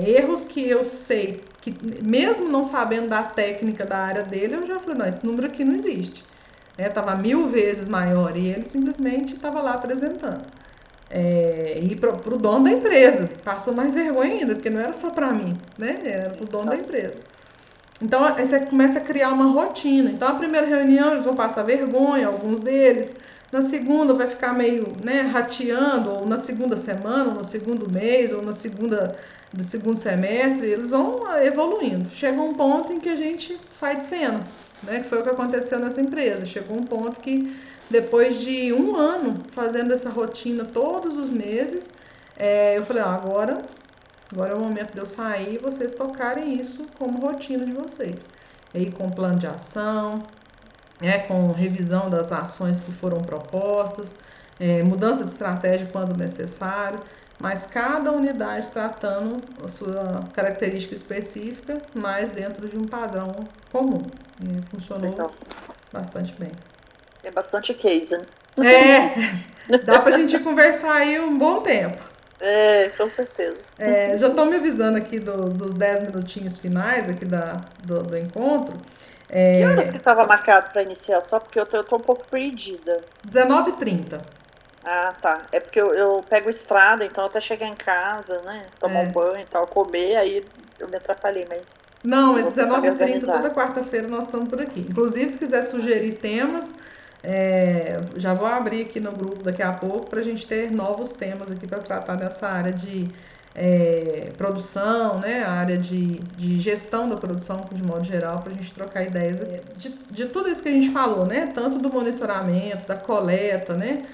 A: Erros que eu sei que mesmo não sabendo da técnica da área dele, eu já falei, não, esse número aqui não existe. Estava 1000 vezes maior e ele simplesmente estava lá apresentando. E para o dono da empresa, passou mais vergonha ainda, porque não era só para mim, né? Era para o dono da empresa. Então você começa a criar uma rotina. Então a primeira reunião eles vão passar vergonha, alguns deles. Na segunda vai ficar meio, né, rateando, ou na segunda semana, ou no segundo mês, ou do segundo semestre, eles vão evoluindo. Chega um ponto em que a gente sai de cena, né? Que foi o que aconteceu nessa empresa. Chegou um ponto que depois de 1 ano fazendo essa rotina todos os meses, eu falei, agora é o momento de eu sair e vocês tocarem isso como rotina de vocês. E aí com plano de ação, com revisão das ações que foram propostas, mudança de estratégia quando necessário, mas cada unidade tratando a sua característica específica, mas dentro de um padrão comum. E funcionou bastante bem.
D: É bastante case, né?
A: Dá pra gente conversar aí um bom tempo.
D: Com certeza.
A: Já estou me avisando aqui dos 10 minutinhos finais aqui do encontro.
D: Que horas que estava marcado para iniciar? Só porque eu tô um pouco perdida.
A: 19h30.
D: Ah, tá. É porque eu pego estrada, então até chegar em casa, né? Tomar um banho e tal, comer, aí eu me atrapalhei, mas...
A: Não, mas 19h30, toda quarta-feira nós estamos por aqui. Inclusive, se quiser sugerir temas, já vou abrir aqui no grupo daqui a pouco para a gente ter novos temas aqui para tratar dessa área de produção, né? A área de gestão da produção, de modo geral, para a gente trocar ideias de tudo isso que a gente falou, né? Tanto do monitoramento, da coleta, né?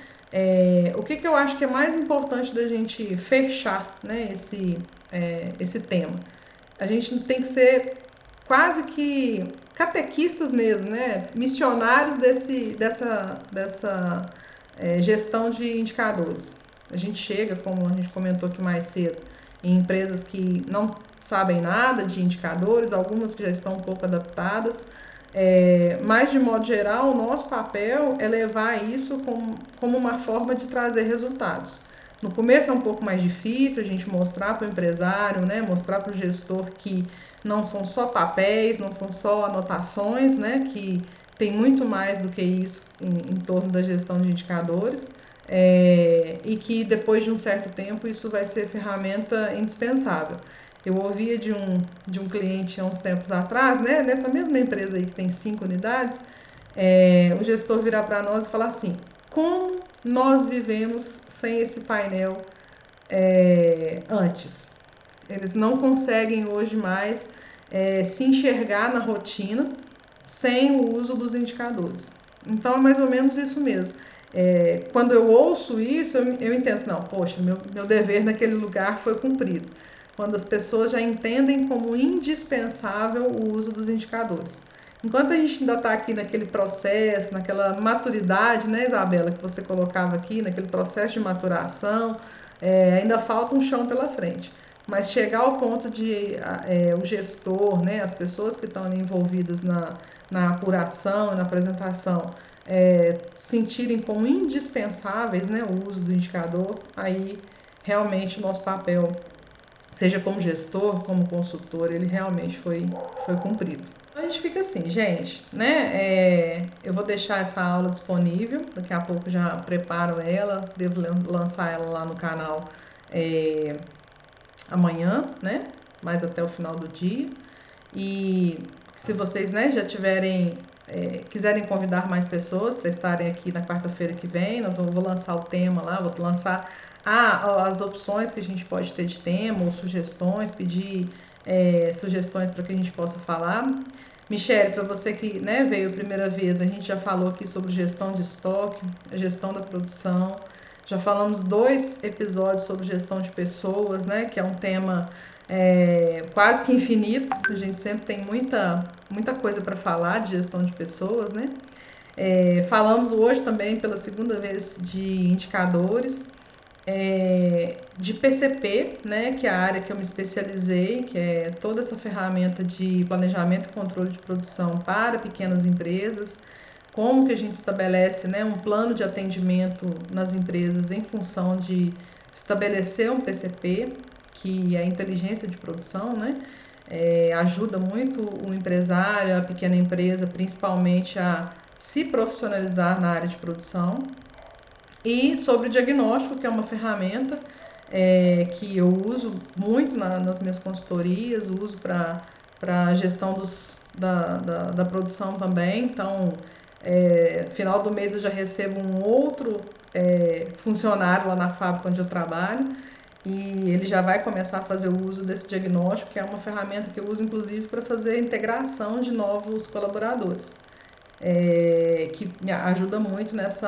A: O que eu acho que é mais importante da gente fechar, né? Esse tema. A gente tem que ser quase que catequistas mesmo, né? Missionários dessa gestão de indicadores. A gente chega, como a gente comentou aqui mais cedo, em empresas que não sabem nada de indicadores, algumas que já estão um pouco adaptadas, mas de modo geral o nosso papel é levar isso como uma forma de trazer resultados. No começo é um pouco mais difícil a gente mostrar para o empresário, né, mostrar para o gestor que não são só papéis, não são só anotações, né, que tem muito mais do que isso em torno da gestão de indicadores, e que depois de um certo tempo isso vai ser ferramenta indispensável. Eu ouvia de um cliente há uns tempos atrás, né, nessa mesma empresa aí que tem 5 unidades, o gestor virar para nós e falar assim: como nós vivemos sem esse painel antes? Eles não conseguem hoje mais se enxergar na rotina sem o uso dos indicadores. Então é mais ou menos isso mesmo. Quando eu ouço isso, eu entendo, não, poxa, meu dever naquele lugar foi cumprido. Quando as pessoas já entendem como indispensável o uso dos indicadores. Enquanto a gente ainda está aqui naquele processo, naquela maturidade, né, Isabela, que você colocava aqui, naquele processo de maturação, ainda falta um chão pela frente. Mas chegar ao ponto de o gestor, né, as pessoas que estão ali envolvidas na apuração, na apresentação, sentirem como indispensáveis, né, o uso do indicador, aí realmente o nosso papel, seja como gestor, como consultor, ele realmente foi cumprido. A gente fica assim, gente, né? Eu vou deixar essa aula disponível, daqui a pouco já preparo ela, devo lançar ela lá no canal amanhã, né? Mais até o final do dia. E se vocês, né, já tiverem, quiserem convidar mais pessoas para estarem aqui na quarta-feira que vem, vou lançar o tema lá, vou lançar as opções que a gente pode ter de tema ou sugestões, pedir sugestões para que a gente possa falar. Michele, para você que, né, veio a primeira vez, a gente já falou aqui sobre gestão de estoque, a gestão da produção, já falamos 2 episódios sobre gestão de pessoas, né, que é um tema quase que infinito, a gente sempre tem muita coisa para falar de gestão de pessoas, né. Falamos hoje também pela segunda vez de indicadores, de PCP, né, que é a área que eu me especializei, que é toda essa ferramenta de planejamento e controle de produção para pequenas empresas, como que a gente estabelece, né, um plano de atendimento nas empresas em função de estabelecer um PCP, que é a inteligência de produção, né? Ajuda muito o empresário, a pequena empresa, principalmente a se profissionalizar na área de produção. E sobre o diagnóstico, que é uma ferramenta que eu uso muito nas minhas consultorias, uso para a gestão da produção também. Então, final do mês eu já recebo um outro funcionário lá na fábrica onde eu trabalho, e ele já vai começar a fazer o uso desse diagnóstico, que é uma ferramenta que eu uso inclusive para fazer a integração de novos colaboradores, que me ajuda muito nesse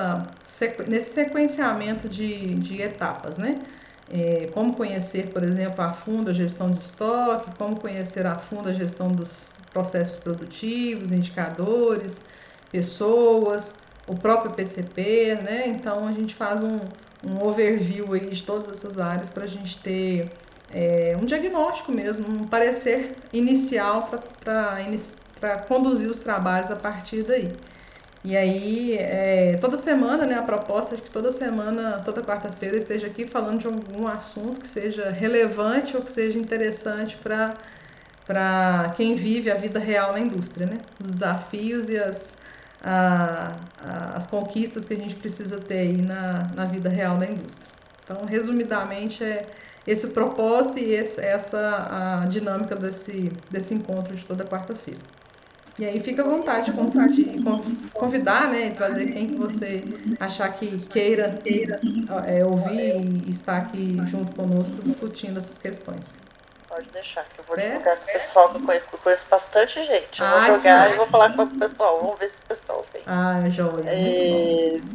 A: sequenciamento de etapas, né? Como conhecer, por exemplo, a fundo a gestão de estoque, como conhecer a fundo a gestão dos processos produtivos, indicadores, pessoas, o próprio PCP, né? Então a gente faz um overview aí de todas essas áreas para a gente ter um diagnóstico mesmo, um parecer inicial para conduzir os trabalhos a partir daí. E aí, toda semana, né, a proposta é que toda semana, toda quarta-feira, eu esteja aqui falando de algum assunto que seja relevante ou que seja interessante para quem vive a vida real na indústria, né? Os desafios e as conquistas que a gente precisa ter aí na vida real da indústria. Então, resumidamente, é esse o propósito e essa a dinâmica desse encontro de toda quarta-feira. E aí fica à vontade de convidar, né, e trazer quem que você achar que queira ouvir e estar aqui junto conosco discutindo essas questões.
D: Pode deixar, que eu vou divulgar com o pessoal, que eu conheço bastante gente. Eu vou jogar e vou falar com o pessoal, vamos ver se o pessoal vem.
A: Joia, muito bom.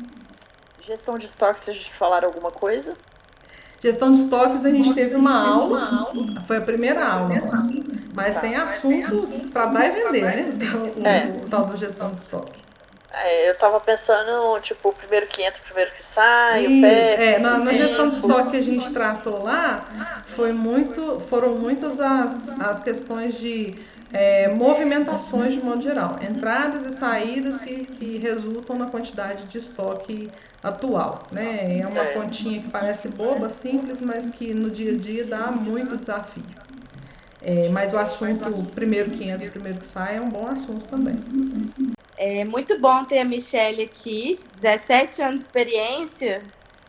D: Gestão de estoques, vocês falaram alguma coisa?
A: Gestão de estoques, a gente teve uma aula, foi a primeira aula nossa, mas tem assunto para dar e vender, né? O tal do gestão de estoque.
D: Eu tava pensando, tipo, o primeiro que entra, o primeiro que sai, o PEP.
A: Na gestão de estoque que a gente tratou lá, foram muitas as questões de movimentações de modo geral, entradas e saídas que resultam na quantidade de estoque atual, né? É uma continha que parece boba, simples, mas que no dia a dia dá muito desafio. Mas o assunto, primeiro que entra e primeiro que sai, é um bom assunto também.
B: É muito bom ter a Michele aqui, 17 anos de experiência,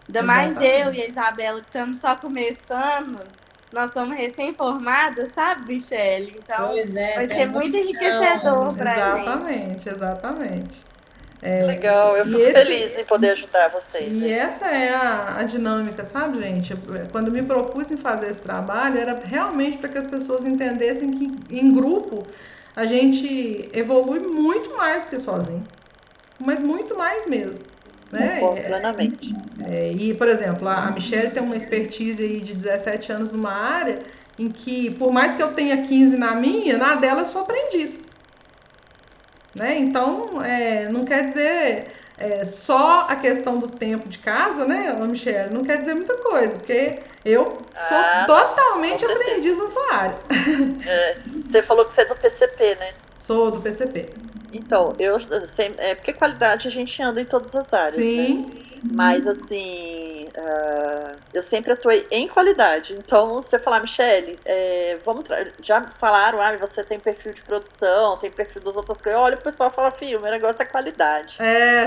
B: ainda mais eu e a Isabela, que estamos só começando. Nós somos recém-formadas, sabe, Michele? Então, vai ser muito enriquecedor para a gente.
A: Exatamente.
D: Legal, eu fico feliz em poder ajudar vocês.
A: E essa é a dinâmica, sabe, gente? Quando me propus em fazer esse trabalho, era realmente para que as pessoas entendessem que em grupo a gente evolui muito mais do que sozinho, mas muito mais mesmo. Né?
D: Plenamente.
A: E, por exemplo, a Michele tem uma expertise aí de 17 anos numa área em que, por mais que eu tenha 15 na minha, na dela eu sou aprendiz. Né? Então, não quer dizer só a questão do tempo de casa, né, Michele? Não quer dizer muita coisa, porque eu sou totalmente aprendiz na sua área.
D: Você falou que você é do PCP, né?
A: Sou do PCP.
D: Então, porque qualidade a gente anda em todas as áreas.
A: Sim.
D: Né? Mas, assim, eu sempre atuei em qualidade. Então, você falar, Michele, já falaram, você tem perfil de produção, tem perfil das outras coisas. Olha, o pessoal fala, filho, o meu negócio é qualidade.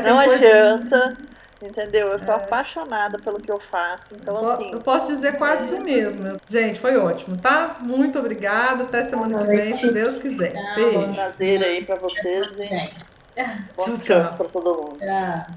D: Não adianta, entendeu? Eu sou apaixonada pelo que eu faço. Então, assim,
A: eu posso dizer quase que o mesmo. Gente, foi ótimo, tá? Muito obrigada. Até semana que vem, se Deus quiser. Beijo.
D: Um prazer aí pra vocês. Bom descanso pra todo mundo.
C: Tchau.